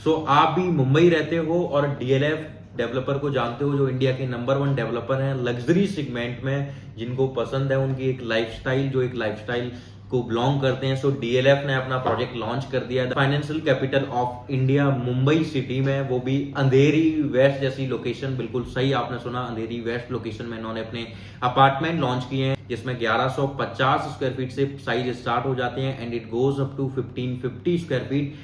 सो आप भी मुंबई रहते हो और डीएलएफ डेवलपर को जानते हो, जो इंडिया के नंबर 1 डेवलपर हैं लग्जरी सेगमेंट में, जिनको पसंद है उनकी एक लाइफस्टाइल, जो एक लाइफस्टाइल को बिलोंग करते हैं। सो डीएलएफ ने अपना प्रोजेक्ट लॉन्च कर दिया financial capital of India Mumbai city में, वो भी अंधेरी वेस्ट जैसी लोकेशन। बिल्कुल सही आपने सुना, अंधेरी वेस्ट लोकेशन में इन्होंने अपने अपार्टमेंट लॉन्च किए हैं, जिसमें 1150 स्क्वायर फीट से साइज स्टार्ट हो जाते हैं and it goes up to 1550 square feet.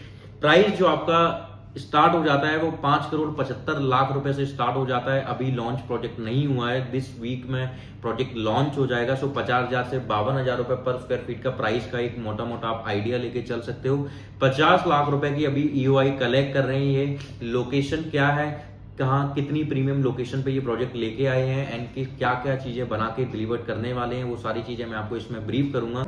Price जो आपका स्टार्ट हो जाता है वो 5,75,00,000 रुपए से स्टार्ट हो जाता है। अभी लॉन्च प्रोजेक्ट नहीं हुआ है, दिस वीक में प्रोजेक्ट लॉन्च हो जाएगा। सो 50,000 से 52,000 रुपए पर स्क्वायर फीट का प्राइस का एक मोटा मोटा आप आइडिया लेके चल सकते हो। 50 लाख रुपए की अभी ईओआई कलेक्ट कर रहे हैं। ये लोकेशन क्या है, कहाँ कितनी प्रीमियम लोकेशन पे ये प्रोजेक्ट लेके आए हैं एंड क्या क्या चीजें बना के डिलीवर करने वाले हैं, वो सारी चीजें मैं आपको इसमें ब्रीफ करूंगा।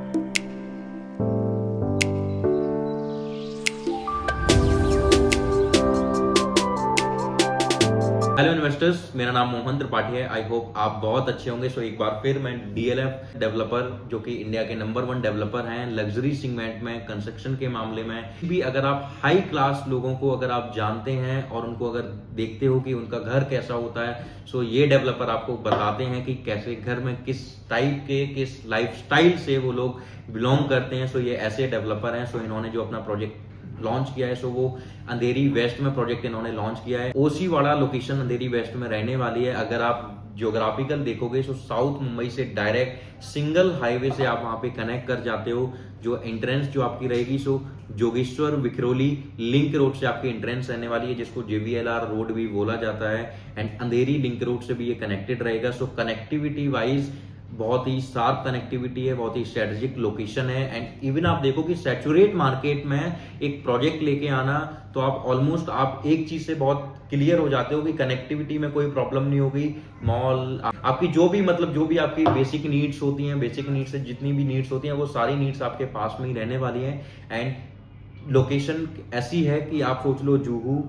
हेलो इन्वेस्टर्स, मेरा नाम मोहन त्रिपाठी है। आई होप आप बहुत अच्छे होंगे। सो एक बार फिर मैं डीएलएफ डेवलपर, जो कि इंडिया के नंबर 1 डेवलपर हैं लग्जरी सेगमेंट में, कंस्ट्रक्शन के मामले में भी। अगर आप हाई क्लास लोगों को अगर आप जानते हैं और उनको अगर देखते हो कि उनका घर कैसा होता है, सो ये डेवलपर आपको बताते हैं कि कैसे घर में किस टाइप के, किस लाइफस्टाइल से वो लोग बिलोंग करते हैं। सो ये ऐसे डेवलपर हैं। सो इन्होंने जो अपना प्रोजेक्ट लॉन्च किया है, सो वो अंधेरी वेस्ट में प्रोजेक्ट इन्होंने लॉन्च किया है। ओसी वाला लोकेशन अंधेरी वेस्ट में रहने वाली है। अगर आप ज्योग्राफिकल देखोगे तो साउथ मुंबई से डायरेक्ट सिंगल हाईवे से आप वहां पे कनेक्ट कर जाते हो। जो एंट्रेंस जो आपकी रहेगी, सो जोगेश्वर विक्रोली लिंक रोड से आपकी एंट्रेंस रहने वाली है, जिसको जेवीएलआर रोड भी बोला जाता है एंड अंधेरी लिंक रोड से भी ये कनेक्टेड रहेगा। सो कनेक्टिविटी वाइज बहुत ही शार्प कनेक्टिविटी है, बहुत ही स्ट्रेटेजिक लोकेशन है एंड इवन आप देखो कि सैचुरेट मार्केट में एक प्रोजेक्ट लेके आना, तो आप ऑलमोस्ट आप एक चीज से बहुत क्लियर हो जाते हो कि कनेक्टिविटी में कोई प्रॉब्लम नहीं होगी। मॉल आपकी जो भी मतलब जो भी आपकी बेसिक नीड्स होती हैं, बेसिक नीड्स से जितनी भी नीड्स होती हैं, वो सारी नीड्स आपके पास में ही रहने वाली हैं। एंड लोकेशन ऐसी है कि आप सोच लो जुहू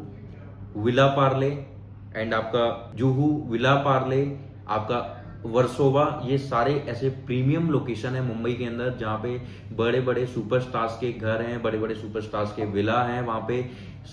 विला पार्ले एंड आपका जुहू विला पार्ले, आपका वर्सोवा, ये सारे ऐसे प्रीमियम लोकेशन है मुंबई के अंदर, जहाँ पे बड़े बड़े सुपरस्टार्स के घर हैं, बड़े बड़े सुपरस्टार्स के विला हैं। वहाँ पे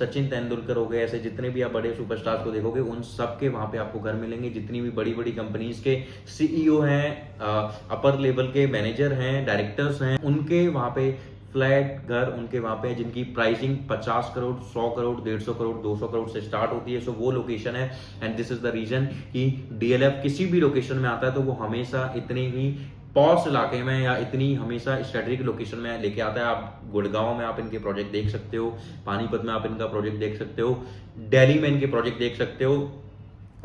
सचिन तेंदुलकर हो गए, ऐसे जितने भी आप बड़े सुपरस्टार्स को देखोगे उन सब के वहाँ पे आपको घर मिलेंगे। जितनी भी बड़ी बड़ी कंपनीज के सीईओ हैं, अपर लेवल के मैनेजर हैं, डायरेक्टर्स हैं, उनके वहाँ पे फ्लैट घर उनके वहां पे, जिनकी प्राइसिंग 50 करोड़, 100 करोड़, 150 करोड़, 200 करोड़ से स्टार्ट होती है। सो वो लोकेशन है and this is the reason कि डीएलएफ किसी भी लोकेशन में आता है तो वो हमेशा इतने ही पॉश इलाके में या इतनी हमेशा स्ट्रेटेजिक लोकेशन में लेके आता है। आप गुड़गांव में आप इनके प्रोजेक्ट देख सकते हो, पानीपत में आप इनका प्रोजेक्ट देख सकते हो, दिल्ली में इनके प्रोजेक्ट देख सकते हो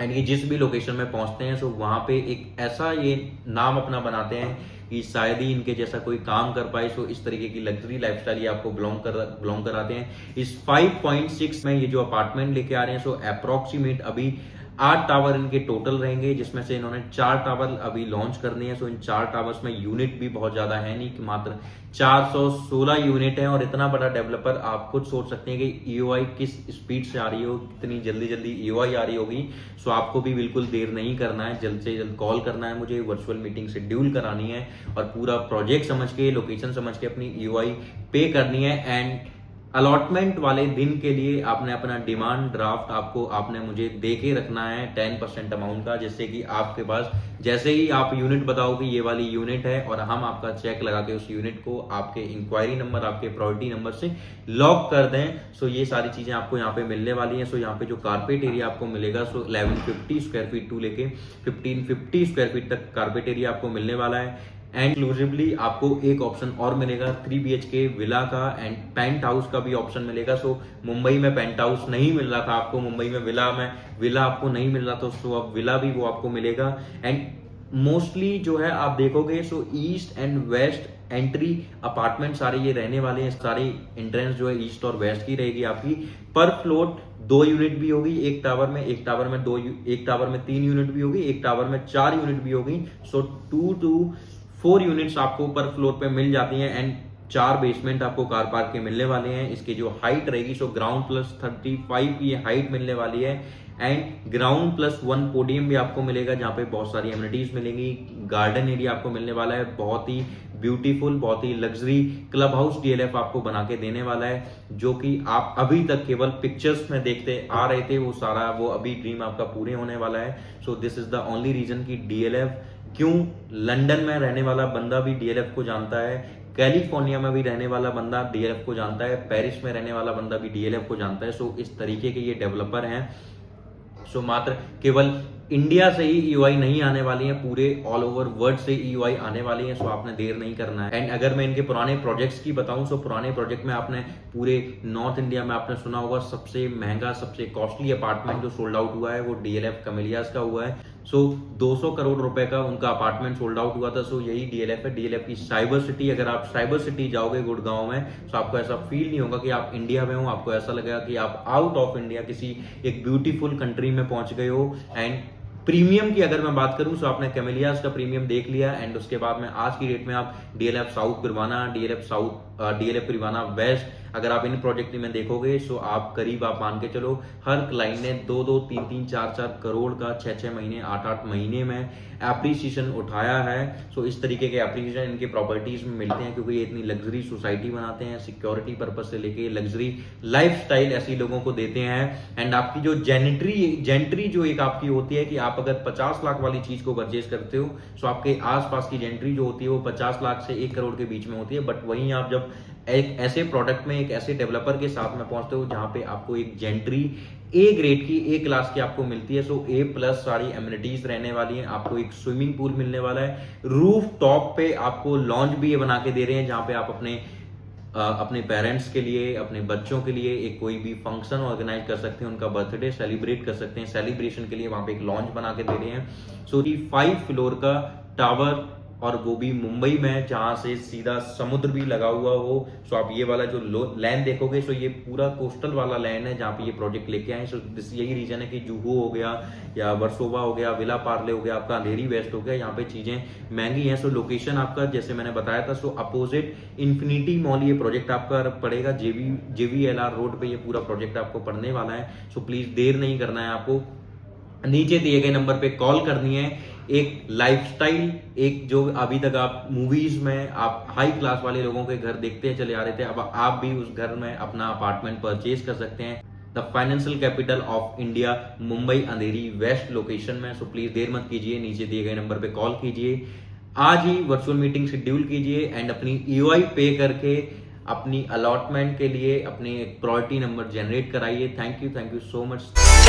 एंड ये जिस भी लोकेशन में पहुंचते हैं, सो वहां पे एक ऐसा ये नाम अपना बनाते हैं कि शायद ही इनके जैसा कोई काम कर पाए। सो इस तरीके की लग्जरी लाइफस्टाइल ये आपको बिलोंग कराते हैं। इस 5.6 में ये जो अपार्टमेंट लेके आ रहे हैं, सो अप्रोक्सीमेट अभी 8 टावर इनके टोटल रहेंगे, जिसमें से इन्होंने 4 टावर अभी लॉन्च करने हैं। सो इन 4 टावर्स में यूनिट भी बहुत ज्यादा है नहीं, कि मात्र 416 यूनिट है। और इतना बड़ा डेवलपर, आप खुद सोच सकते हैं कि ईओआई किस स्पीड से आ रही हो, कितनी जल्दी जल्दी ईओआई आ रही होगी। सो आपको भी बिल्कुल देर नहीं करना है, जल्द से जल्द कॉल करना है मुझे, वर्चुअल मीटिंग शेड्यूल करानी है और पूरा प्रोजेक्ट समझ के, लोकेशन समझ के अपनी ईओआई पे करनी है। एंड अलॉटमेंट वाले दिन के लिए आपने अपना डिमांड ड्राफ्ट आपने मुझे दे के रखना है 10% अमाउंट का, जिससे कि आपके पास जैसे ही आप यूनिट बताओ कि ये वाली यूनिट है, और हम आपका चेक लगा के उस यूनिट को आपके इंक्वायरी नंबर, आपके प्रायोरिटी नंबर से लॉक कर दें। सो ये सारी चीजें आपको यहाँ पे मिलने वाली हैं। सो यहाँ पे जो कारपेट एरिया आपको मिलेगा, सो 1150 स्क्वायर फीट टू लेके 1550 स्क्वायर फीट तक कारपेट एरिया आपको मिलने वाला है। एंड इंक्लूसिवली आपको एक ऑप्शन और मिलेगा 3 BHK विला का एंड पेंट हाउस का भी ऑप्शन मिलेगा। सो मुंबई में पेंट हाउस नहीं मिल रहा था आपको, मुंबई में विला आपको नहीं मिल रहा था, सो अब विला भी वो आपको मिलेगा। एंड मोस्टली जो है आप देखोगे, so east and west entry apartment सारे ये रहने वाले हैं। सारी एंट्रेंस जो है ईस्ट और वेस्ट की रहेगी आपकी। पर फ्लोर 2 यूनिट भी होगी एक टावर में, एक टावर में 3 यूनिट भी होगी, एक टावर में 4 यूनिट भी होगी। सो 2 to 4 यूनिट्स आपको पर फ्लोर पे मिल जाती हैं एंड 4 बेसमेंट आपको कार पार्क के मिलने वाले हैं। इसकी जो हाइट रहेगी, सो ग्राउंड प्लस 35 की हाइट मिलने वाली है एंड ग्राउंड प्लस 1 पोडियम भी आपको मिलेगा, जहाँ पे बहुत सारी एमिनिटीज मिलेंगी। गार्डन एरिया आपको मिलने वाला है, बहुत ही ब्यूटीफुल, बहुत ही लग्जरी क्लब हाउस डीएलएफ आपको बना के देने वाला है, जो कि आप अभी तक केवल पिक्चर्स में देखते आ रहे थे, वो अभी ड्रीम आपका पूरे होने वाला है। So this is the only reason कि डीएलएफ क्यों, लंदन में रहने वाला बंदा भी डीएलएफ को जानता है, कैलिफोर्निया में भी रहने वाला बंदा डीएलएफ को जानता है, पेरिस में रहने वाला बंदा भी डीएलएफ को जानता है। सो इस तरीके के ये डेवलपर हैं। सो मात्र केवल इंडिया से ही ईयूआई नहीं आने वाली है, पूरे ऑल ओवर वर्ल्ड से ईयूआई आने वाली है। सो आपने देर नहीं करना है। एंड अगर मैं इनके पुराने प्रोजेक्ट्स की बताऊं, सो पुराने प्रोजेक्ट में आपने पूरे नॉर्थ इंडिया में आपने सुना होगा सबसे महंगा, सबसे कॉस्टली अपार्टमेंट जो सोल्ड आउट हुआ है वो डीएलएफ कैमेलियास का हुआ है। सो 200 करोड़ रुपए का उनका अपार्टमेंट सोल्ड आउट हुआ था। सो यही डीएलएफ है, डीएलएफ की साइबर सिटी। अगर आप साइबर सिटी जाओगे गुड़गांव में, तो आपको ऐसा फील नहीं होगा कि आप इंडिया में हो, आपको ऐसा लगेगा कि आप आउट ऑफ इंडिया किसी एक ब्यूटीफुल कंट्री में पहुंच गए हो। एंड प्रीमियम की अगर मैं बात करूं, तो आपने कैमेलियास का प्रीमियम देख लिया। एंड उसके बाद में आज की डेट में आप डीएलएफ साउथ पिरवाना, डीएलएफ पिरवाना वेस्ट, अगर आप इन प्रोजेक्ट में देखोगे, सो आप करीब आप मान के चलो हर क्लाइंट ने 2-2, 3-3, 4-4 करोड़ का 6-6 महीने, 8-8 महीने में एप्रिसिएशन उठाया है। सो इस तरीके के एप्रिसिएशन इनके प्रॉपर्टीज में मिलते हैं, क्योंकि ये इतनी लग्जरी सोसाइटी बनाते हैं, सिक्योरिटी पर्पज से लेके लग्जरी लाइफस्टाइल ऐसी लोगों को देते हैं। एंड आपकी जो जेंट्री जो एक आपकी होती है कि आप अगर 50 लाख वाली चीज को परचेज करते हो, सो आपके आसपास की जेंट्री जो होती है वो 50 लाख से 1 करोड़ के बीच में होती है। बट वहीं आप जब एक ऐसे प्रोडक्ट में, एक ऐसे डेवलपर के साथ में पहुंचते हो जहां पे आपको एक जेंट्री ए ग्रेड की, ए क्लास की आपको मिलती है, सो ए प्लस सारी एमिनिटीज रहने वाली हैं, आपको एक स्विमिंग पूल मिलने वाला है, रूफ टॉप पे आपको लॉन्च भी ये बना के दे रहे हैं, जहां पे आप अपने पेरेंट्स के लिए, अपने बच्चों के लिए एक कोई भी फंक्शन ऑर्गेनाइज कर सकते हैं, उनका बर्थडे सेलिब्रेट कर सकते हैं, सेलिब्रेशन के लिए वहां पे एक लॉन्च बना के दे रहे हैं। सो 5 फ्लोर का टावर, और वो भी मुंबई में, जहां से सीधा समुद्र भी लगा हुआ हो। सो आप ये वाला जो लैंड देखोगे, सो ये पूरा कोस्टल वाला लैंड है जहां पे ये प्रोजेक्ट लेके आए। सो यही रीजन है कि जुहू हो गया, या वर्सोवा हो गया, विला पार्ले हो गया, आपका अंधेरी वेस्ट हो गया, यहाँ पे चीजें महंगी हैं। सो लोकेशन आपका जैसे मैंने बताया था, सो अपोजिट इन्फिनिटी मॉल ये प्रोजेक्ट आपका पड़ेगा, JVLR रोड पे ये पूरा प्रोजेक्ट आपको पड़ने वाला है। सो प्लीज देर नहीं करना है, आपको नीचे दिए गए नंबर पे कॉल करनी है। एक लाइफस्टाइल, एक जो अभी तक आप मूवीज में आप हाई क्लास वाले लोगों के घर देखते चले आ रहे थे, अब आप भी उस घर में अपना अपार्टमेंट परचेज कर सकते हैं। The financial capital of India, Mumbai Andheri west location में। सो प्लीज देर मत कीजिए, नीचे दिए गए नंबर पे कॉल कीजिए, आज ही वर्चुअल मीटिंग शेड्यूल कीजिए एंड अपनी ईओआई पे करके अपनी अलॉटमेंट के लिए अपने प्रायोरिटी नंबर जनरेट कराइए। Thank you so much.